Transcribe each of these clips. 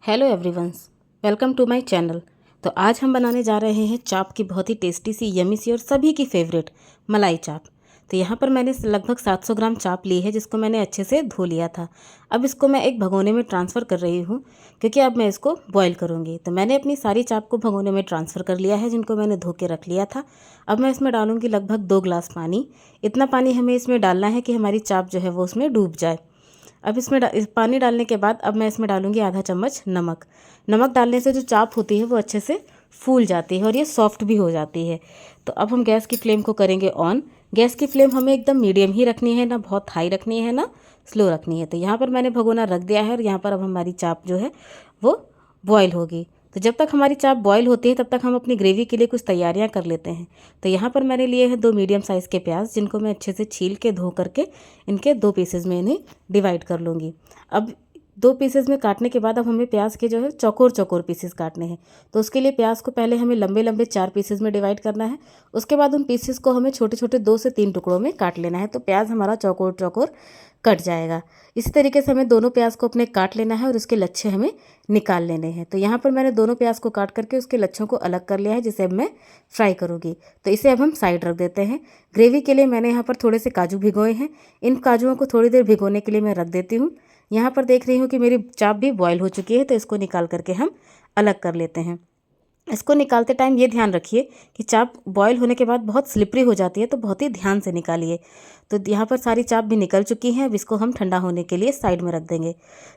Hello everyones, welcome to my channel. तो आज हम बनाने जा रहे हैं चाप की बहुत ही टेस्टी सी यमी सी और सभी की फेवरेट मलाई चाप। तो यहाँ पर मैंने लगभग 700 ग्राम चाप ली है, जिसको मैंने अच्छे से धो लिया था। अब इसको मैं एक भगोने में ट्रांसफ़र कर रही हूँ, क्योंकि अब मैं इसको बॉईल करूँगी। तो मैंने अपनी सारी चाप को भगोने में ट्रांसफ़र कर लिया है, जिनको मैंने धो के रख लिया था। अब मैं इसमें डालूँगी लगभग 2 गिलास पानी। इतना पानी हमें इसमें डालना है कि हमारी चाप जो है वो उसमें डूब जाए। अब इसमें पानी डालने के बाद अब मैं इसमें डालूंगी आधा चम्मच नमक। नमक डालने से जो चाप होती है वो अच्छे से फूल जाती है और ये सॉफ्ट भी हो जाती है। तो अब हम गैस की फ्लेम को करेंगे ऑन। गैस की फ्लेम हमें एकदम मीडियम ही रखनी है, ना बहुत हाई रखनी है ना स्लो रखनी है। तो यहाँ पर मैंने भगोना रख दिया है और यहाँ पर अब हमारी चाप जो है वो बॉयल होगी। तो जब तक हमारी चाप बॉयल होती है तब तक हम अपनी ग्रेवी के लिए कुछ तैयारियां कर लेते हैं। तो यहाँ पर मैंने लिए हैं 2 मीडियम साइज़ के प्याज, जिनको मैं अच्छे से छील के धो करके इनके 2 पीसेज में इन्हें डिवाइड कर लूँगी। अब 2 पीसेज में काटने के बाद अब हमें प्याज के जो है चौकोर चौकोर पीसेस काटने हैं। तो उसके लिए प्याज को पहले हमें लंबे लंबे 4 पीसेज में डिवाइड करना है। उसके बाद उन पीसेस को हमें छोटे छोटे 2 से 3 टुकड़ों में काट लेना है, तो प्याज हमारा चौकोर चौकोर कट जाएगा। इसी तरीके से हमें दोनों प्याज को अपने काट लेना है और उसके लच्छे हमें निकाल लेने हैं। तो यहाँ पर मैंने दोनों प्याज को काट करके उसके लच्छों को अलग कर लिया है, जिसे अब मैं फ्राई करूँगी। तो इसे अब हम साइड रख देते हैं। ग्रेवी के लिए मैंने यहाँ पर थोड़े से काजू भिगोए हैं। इन काजुओं को थोड़ी देर भिगोने के लिए मैं रख देती हूँ। यहाँ पर देख रही हूँ कि मेरी चाप भी बॉयल हो चुकी है, तो इसको निकाल करके हम अलग कर लेते हैं। इसको निकालते टाइम ये ध्यान रखिए कि चाप बॉयल होने के बाद बहुत स्लिपरी हो जाती है, तो बहुत ही ध्यान से निकालिए। तो यहाँ पर सारी चाप भी निकल चुकी हैं। अब इसको हम ठंडा होने के लिए साइड में रख देंगे।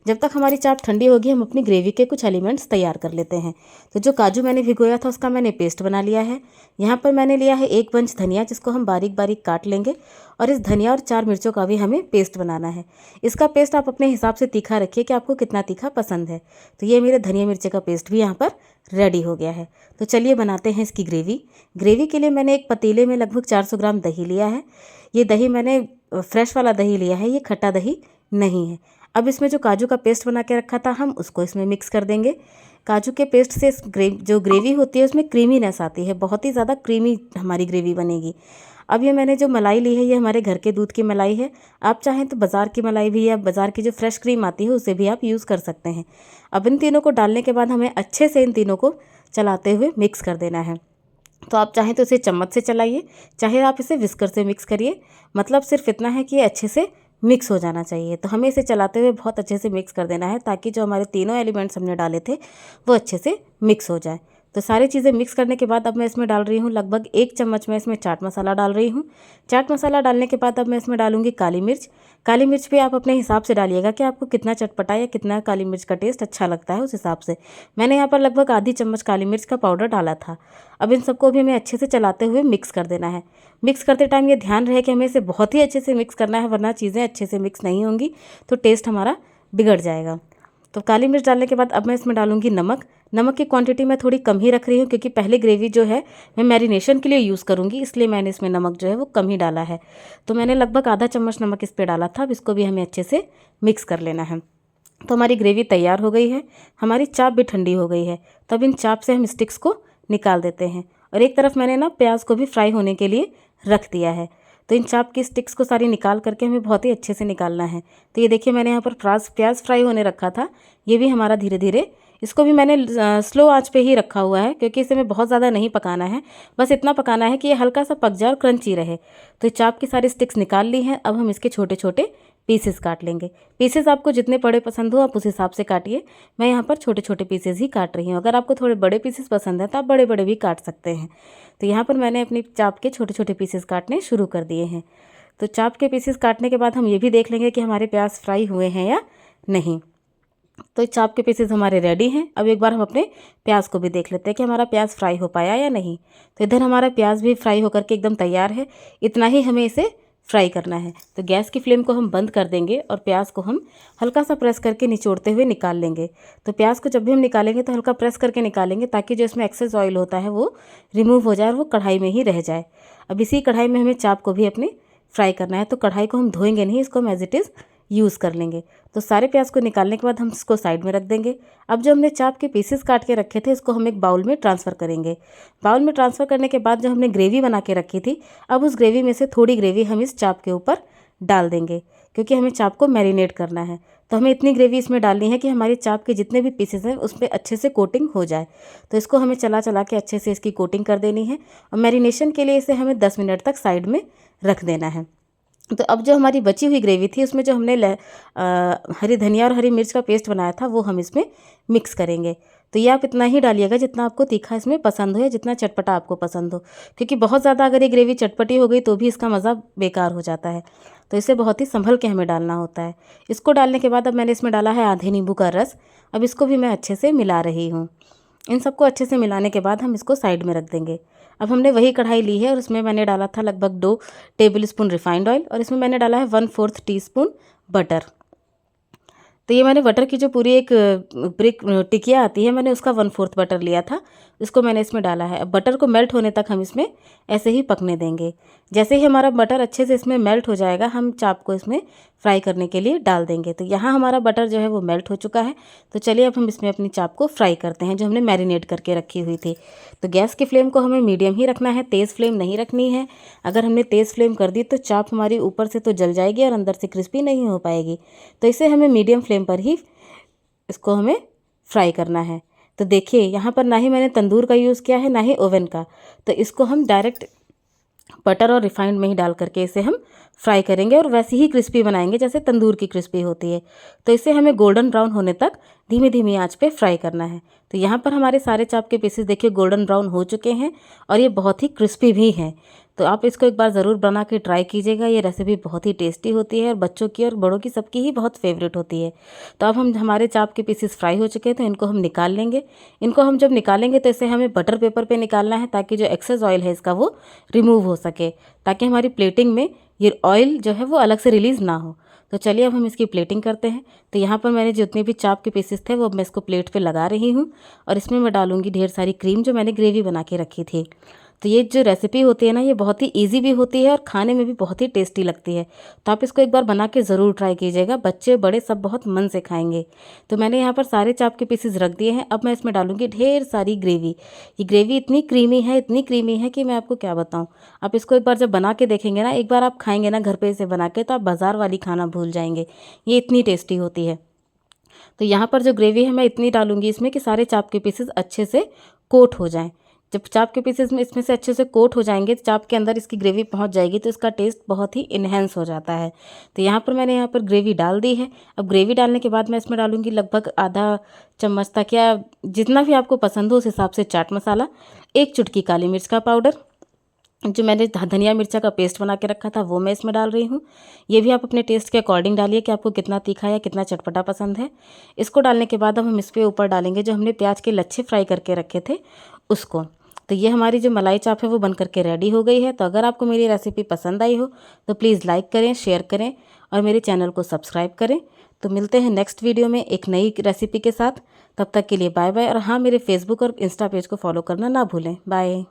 जब तक हमारी चाप ठंडी होगी हम अपनी ग्रेवी के कुछ एलिमेंट्स तैयार कर लेते हैं। तो जो काजू मैंने भिगोया था उसका मैंने पेस्ट बना लिया है। यहाँ पर मैंने लिया है 1 बंच धनिया, जिसको हम बारीक बारीक काट लेंगे। और इस धनिया और 4 मिर्चों का भी हमें पेस्ट बनाना है। इसका पेस्ट आप अपने हिसाब से तीखा रखिए कि आपको कितना तीखा पसंद है। तो ये मेरे धनिया मिर्ची का पेस्ट भी यहाँ पर रेडी हो गया है। तो चलिए बनाते हैं इसकी ग्रेवी। ग्रेवी के लिए मैंने एक पतीले में लगभग 400 ग्राम दही लिया है। ये दही मैंने फ्रेश वाला दही लिया है, ये खट्टा दही नहीं है। अब इसमें जो काजू का पेस्ट बना के रखा था हम उसको इसमें मिक्स कर देंगे। काजू के पेस्ट से जो ग्रेवी होती है उसमें क्रीमीनेस आती है, बहुत ही ज़्यादा क्रीमी हमारी ग्रेवी बनेगी। अब ये मैंने जो मलाई ली है ये हमारे घर के दूध की मलाई है। आप चाहें तो बाज़ार की मलाई भी या बाज़ार की जो फ्रेश क्रीम आती है उसे भी आप यूज़ कर सकते हैं। अब इन तीनों को डालने के बाद हमें अच्छे से इन तीनों को चलाते हुए मिक्स कर देना है। तो आप चाहें तो इसे चम्मच से चलाइए, चाहे आप इसे विस्कर से मिक्स करिए। मतलब सिर्फ इतना है कि ये अच्छे से मिक्स हो जाना चाहिए। तो हमें इसे चलाते हुए बहुत अच्छे से मिक्स कर देना है, ताकि जो हमारे तीनों एलिमेंट्स हमने डाले थे वो अच्छे से मिक्स हो जाए। तो सारी चीज़ें मिक्स करने के बाद अब मैं इसमें डाल रही हूँ लगभग 1 चम्मच में इसमें चाट मसाला डाल रही हूँ। चाट मसाला डालने के बाद अब मैं इसमें डालूँगी काली मिर्च। काली मिर्च भी आप अपने हिसाब से डालिएगा कि आपको कितना चटपटा या कितना काली मिर्च का टेस्ट अच्छा लगता है, उस हिसाब से। मैंने यहाँ पर लगभग आधी चम्मच काली मिर्च का पाउडर डाला था। अब इन सबको भी हमें अच्छे से चलाते हुए मिक्स कर देना है। मिक्स करते टाइम ये ध्यान रहे कि हमें इसे बहुत ही अच्छे से मिक्स करना है, वरना चीज़ें अच्छे से मिक्स नहीं होंगी तो टेस्ट हमारा बिगड़ जाएगा। तो काली मिर्च डालने के बाद अब मैं इसमें डालूंगी नमक। नमक की क्वांटिटी मैं थोड़ी कम ही रख रही हूँ, क्योंकि पहले ग्रेवी जो है मैं मैरिनेशन के लिए यूज़ करूँगी, इसलिए मैंने इसमें नमक जो है वो कम ही डाला है। तो मैंने लगभग आधा चम्मच नमक इस पर डाला था। अब इसको भी हमें अच्छे से मिक्स कर लेना है। तो हमारी ग्रेवी तैयार हो गई है, हमारी चाप भी ठंडी हो गई है। तब इन चाप से हम स्टिक्स को निकाल देते हैं। और एक तरफ मैंने ना प्याज को भी फ्राई होने के लिए रख दिया है। तो इन चाप की स्टिक्स को सारी निकाल करके हमें बहुत ही अच्छे से निकालना है। तो ये देखिए मैंने यहाँ पर प्याज फ्राई होने रखा था, ये भी हमारा धीरे धीरे, इसको भी मैंने स्लो आंच पे ही रखा हुआ है, क्योंकि इसे हमें बहुत ज़्यादा नहीं पकाना है। बस इतना पकाना है कि ये हल्का सा पक जाए और क्रंची रहे। तो चाप की सारी स्टिक्स निकाल ली हैं। अब हम इसके छोटे छोटे पीसेस काट लेंगे। पीसेस आपको जितने बड़े पसंद हो आप उस हिसाब से काटिए। मैं यहाँ पर छोटे छोटे पीसेस ही काट रही हूँ। अगर आपको थोड़े बड़े पीसेस पसंद है तो आप बड़े बड़े भी काट सकते हैं। तो यहाँ पर मैंने अपनी चाप के छोटे छोटे पीसेस काटने शुरू कर दिए हैं। तो चाप के पीसेस काटने के बाद हम ये भी देख लेंगे कि हमारे प्याज फ्राई हुए हैं या नहीं। तो चाप के पीसेस हमारे रेडी हैं। अब एक बार हम अपने प्याज को भी देख लेते हैं कि हमारा प्याज फ्राई हो पाया या नहीं। तो इधर हमारा प्याज भी फ्राई होकर के एकदम तैयार है। इतना ही हमें इसे फ्राई करना है। तो गैस की फ्लेम को हम बंद कर देंगे और प्याज को हम हल्का सा प्रेस करके निचोड़ते हुए निकाल लेंगे। तो प्याज को जब भी हम निकालेंगे तो हल्का प्रेस करके निकालेंगे, ताकि जो इसमें एक्सेस ऑयल होता है वो रिमूव हो जाए और वो कढ़ाई में ही रह जाए। अब इसी कढ़ाई में हमें चाप को भी अपने फ्राई करना है। तो कढ़ाई को हम धोएंगे नहीं, इसको हम एज इट इज़ यूज़ कर लेंगे। तो सारे प्याज को निकालने के बाद हम इसको साइड में रख देंगे। अब जो हमने चाप के पीसेस काट के रखे थे इसको हम एक बाउल में ट्रांसफ़र करेंगे। बाउल में ट्रांसफ़र करने के बाद जो हमने ग्रेवी बना के रखी थी, अब उस ग्रेवी में से थोड़ी ग्रेवी हम इस चाप के ऊपर डाल देंगे, क्योंकि हमें चाप को मैरिनेट करना है। तो हमें इतनी ग्रेवी इसमें डालनी है कि हमारी चाप के जितने भी पीसेस हैं उस पर अच्छे से कोटिंग हो जाए। तो इसको हमें चला चला के अच्छे से इसकी कोटिंग कर देनी है और मैरिनेशन के लिए इसे हमें 10 मिनट तक साइड में रख देना है। तो अब जो हमारी बची हुई ग्रेवी थी उसमें जो हमने हरी धनिया और हरी मिर्च का पेस्ट बनाया था वो हम इसमें मिक्स करेंगे। तो ये आप इतना ही डालिएगा जितना आपको तीखा इसमें पसंद हो या जितना चटपटा आपको पसंद हो, क्योंकि बहुत ज़्यादा अगर ये ग्रेवी चटपटी हो गई तो भी इसका मज़ा बेकार हो जाता है। तो इसे बहुत ही संभल के हमें डालना होता है। इसको डालने के बाद अब मैंने इसमें डाला है आधे नींबू का रस। अब इसको भी मैं अच्छे से मिला रही हूँ। इन सबको अच्छे से मिलाने के बाद हम इसको साइड में रख देंगे। अब हमने वही कढ़ाई ली है और उसमें मैंने डाला था लगभग 2 टेबल स्पून रिफाइंड ऑयल और इसमें मैंने डाला है 1/4 टीस्पून बटर। तो ये मैंने बटर की जो पूरी एक ब्रिक टिकिया आती है, मैंने उसका 1/4 बटर लिया था, इसको मैंने इसमें डाला है। अब बटर को मेल्ट होने तक हम इसमें ऐसे ही पकने देंगे। जैसे ही हमारा बटर अच्छे से इसमें मेल्ट हो जाएगा हम चाप को इसमें फ्राई करने के लिए डाल देंगे। तो यहाँ हमारा बटर जो है वो मेल्ट हो चुका है। तो चलिए अब हम इसमें अपनी चाप को फ्राई करते हैं जो हमने मैरिनेट करके रखी हुई थी। तो गैस की फ्लेम को हमें मीडियम ही रखना है, तेज़ फ्लेम नहीं रखनी है। अगर हमने तेज़ फ्लेम कर दी तो चाप हमारी ऊपर से तो जल जाएगी और अंदर से क्रिस्पी नहीं हो पाएगी। तो इसे हमें मीडियम फ्लेम पर ही इसको हमें फ्राई करना है। तो देखिए यहाँ पर ना ही मैंने तंदूर का यूज़ किया है ना ही ओवन का। तो इसको हम डायरेक्ट बटर और रिफाइंड में ही डाल करके इसे हम फ्राई करेंगे और वैसे ही क्रिस्पी बनाएंगे जैसे तंदूर की क्रिस्पी होती है। तो इसे हमें गोल्डन ब्राउन होने तक धीमी धीमी आंच पे फ्राई करना है। तो यहाँ पर हमारे सारे चाप के पीसेस देखिए गोल्डन ब्राउन हो चुके हैं और ये बहुत ही क्रिस्पी भी हैं। तो आप इसको एक बार ज़रूर बना के ट्राई कीजिएगा। ये रेसिपी बहुत ही टेस्टी होती है और बच्चों की और बड़ों की सबकी ही बहुत फेवरेट होती है। तो अब हम हमारे चाप के पीसेस फ्राई हो चुके हैं तो इनको हम निकाल लेंगे। इनको हम जब निकालेंगे तो इसे हमें बटर पेपर पे निकालना है ताकि जो एक्सेस ऑयल है इसका वो रिमूव हो सके, ताकि हमारी प्लेटिंग में ये ऑयल जो है वो अलग से रिलीज़ ना हो। तो चलिए अब हम इसकी प्लेटिंग करते हैं। तो यहाँ पर मैंने जितने भी चाप के पीसेस थे वो मैं इसको प्लेट पे लगा रही हूँ और इसमें मैं डालूँगी ढेर सारी क्रीम जो मैंने ग्रेवी बना के रखी थी। तो ये जो रेसिपी होती है ना ये बहुत ही इजी भी होती है और खाने में भी बहुत ही टेस्टी लगती है। तो आप इसको एक बार बना के ज़रूर ट्राई कीजिएगा, बच्चे बड़े सब बहुत मन से खाएंगे। तो मैंने यहाँ पर सारे चाप के पीसेस रख दिए हैं। अब मैं इसमें डालूंगी ढेर सारी ग्रेवी। ये ग्रेवी इतनी क्रीमी है कि मैं आपको क्या बताऊँ। आप इसको एक बार जब बना के देखेंगे ना, एक बार आप खाएंगे ना घर पर इसे बना के, तो आप बाज़ार वाली खाना भूल जाएंगे। ये इतनी टेस्टी होती है। तो यहाँ पर जो ग्रेवी है मैं इतनी डालूंगी इसमें कि सारे चाप के पीसेस अच्छे से कोट हो जाएं। जब चाप के पीसेस में इसमें से अच्छे से कोट हो जाएंगे, चाप के अंदर इसकी ग्रेवी पहुँच जाएगी तो इसका टेस्ट बहुत ही इन्हेंस हो जाता है। तो यहाँ पर मैंने यहाँ पर ग्रेवी डाल दी है। अब ग्रेवी डालने के बाद मैं इसमें डालूंगी लगभग आधा चम्मच तक या जितना भी आपको पसंद हो उस हिसाब से चाट मसाला, 1 चुटकी काली मिर्च का पाउडर, जो मैंने धनिया मिर्चा का पेस्ट बना के रखा था वो मैं इसमें डाल रही हूँ। ये भी आप अपने टेस्ट के अकॉर्डिंग डालिए कि आपको कितना तीखा या कितना चटपटा पसंद है। इसको डालने के बाद अब हम इस पर ऊपर डालेंगे जो हमने प्याज के लच्छे फ्राई करके रखे थे उसको। तो ये हमारी जो मलाई चाप है वो बन करके रेडी हो गई है। तो अगर आपको मेरी रेसिपी पसंद आई हो तो प्लीज़ लाइक करें, शेयर करें और मेरे चैनल को सब्सक्राइब करें। तो मिलते हैं नेक्स्ट वीडियो में एक नई रेसिपी के साथ। तब तक के लिए बाय बाय। और हाँ, मेरे फेसबुक और इंस्टा पेज को फॉलो करना ना भूलें। बाय।